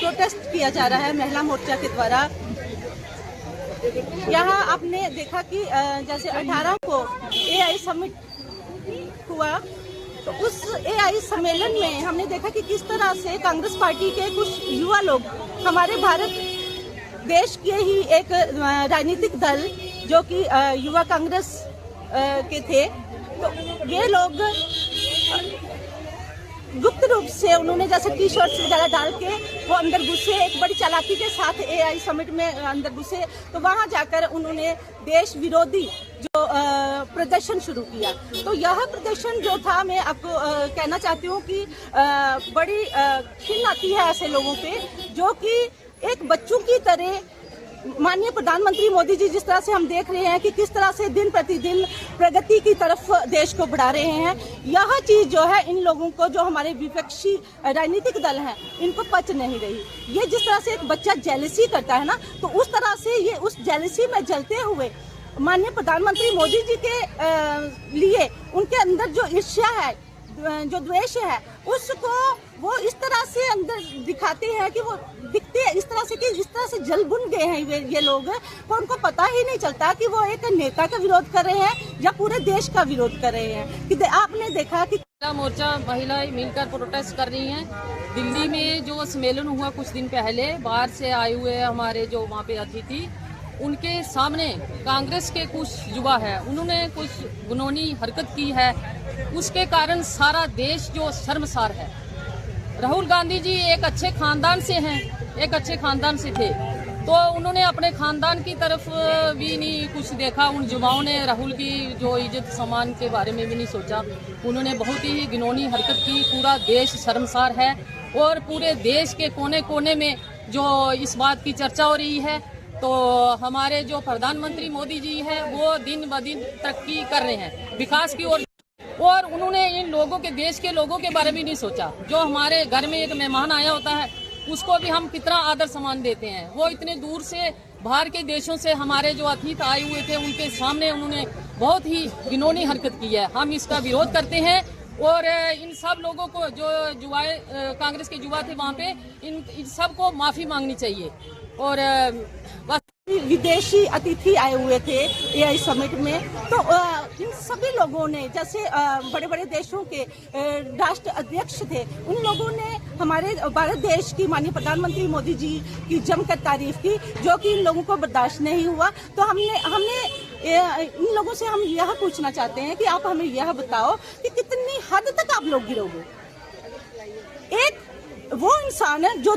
Protest किया जा रहा है महिला मोर्चा के द्वारा। यहाँ आपने देखा कि जैसे 18 को AI समिट हुआ, तो उस AI सम्मेलन में हमने देखा कि किस तरह से कांग्रेस पार्टी के कुछ युवा लोग, हमारे भारत देश के ही एक राजनीतिक दल जो कि युवा कांग्रेस के थे, तो ये लोग गुप्त रूप से उन्होंने जैसे टी-शर्ट्स वगैरह डाल के वो अंदर घुसे, एक बड़ी चालाकी के साथ AI समिट में अंदर घुसे। तो वहां जाकर उन्होंने देश विरोधी जो प्रदर्शन शुरू किया। तो यह प्रदर्शन जो था, मैं आपको कहना चाहती हूँ कि बड़ी खिन आती है ऐसे लोगों पे जो कि एक बच्चों की तरह माननीय प्रधानमंत्री मोदी जी जिस तरह से हम देख रहे हैं कि किस तरह से दिन प्रतिदिन प्रगति की तरफ देश को बढ़ा रहे हैं, यह चीज जो है इन लोगों को, जो हमारे विपक्षी राजनीतिक दल हैं, इनको पच नहीं रही। ये जिस तरह से एक बच्चा जेलसी करता है ना, तो उस तरह से ये उस जेलसी में जलते हुए माननीय प्रधानमंत्री मोदी जी के लिए उनके अंदर जो ईर्ष्या है, जो द्वेष है, उसको वो इस तरह से अंदर दिखाते हैं कि वो दिखते हैं इस तरह से कि इस तरह से जल भुन गए हैं ये लोग, तो उनको पता ही नहीं चलता कि वो एक नेता का विरोध कर रहे हैं या पूरे देश का विरोध कर रहे हैं। कि आपने देखा कि मोर्चा महिलाएं मिलकर प्रोटेस्ट कर रही हैं। दिल्ली में जो सम्मेलन हुआ कुछ दिन पहले, बाहर से आए हुए हमारे जो वहाँ पे अतिथि, उनके सामने कांग्रेस के कुछ युवा है, उन्होंने कुछ घिनौनी हरकत की है, उसके कारण सारा देश जो शर्मसार है। राहुल गांधी जी एक अच्छे खानदान से हैं, एक अच्छे खानदान से थे, तो उन्होंने अपने खानदान की तरफ भी नहीं कुछ देखा। उन युवाओं ने राहुल की जो इज्जत सम्मान के बारे में भी नहीं सोचा। उन्होंने बहुत ही घिनौनी हरकत की। पूरा देश शर्मसार है और पूरे देश के कोने कोने में जो इस बात की चर्चा हो रही है, तो हमारे जो प्रधानमंत्री मोदी जी हैं वो दिन ब दिन तरक्की कर रहे हैं, विकास की ओर, और उन्होंने इन लोगों के, देश के लोगों के बारे में नहीं सोचा। जो हमारे घर में एक मेहमान आया होता है, उसको भी हम कितना आदर सम्मान देते हैं। वो इतने दूर से, बाहर के देशों से हमारे जो अतिथि आए हुए थे, उनके सामने उन्होंने बहुत ही घिनौनी हरकत की है। हम इसका विरोध करते हैं और इन सब लोगों को, जो युवाएं कांग्रेस के युवा थे वहाँ पे, इन सब को माफी मांगनी चाहिए। और बस विदेशी अतिथि आए हुए थे AI समिट में, तो इन सभी लोगों ने, जैसे बड़े बड़े देशों के राष्ट्र अध्यक्ष थे, उन लोगों ने हमारे भारत देश की माननीय प्रधानमंत्री मोदी जी की जमकर तारीफ की, जो कि इन लोगों को बर्दाश्त नहीं हुआ। तो हमने इन लोगों से हम यह पूछना चाहते हैं कि आप हमें यह बताओ कि कितनी हद तक आप लोग गिरोगे। एक वो इंसान है जो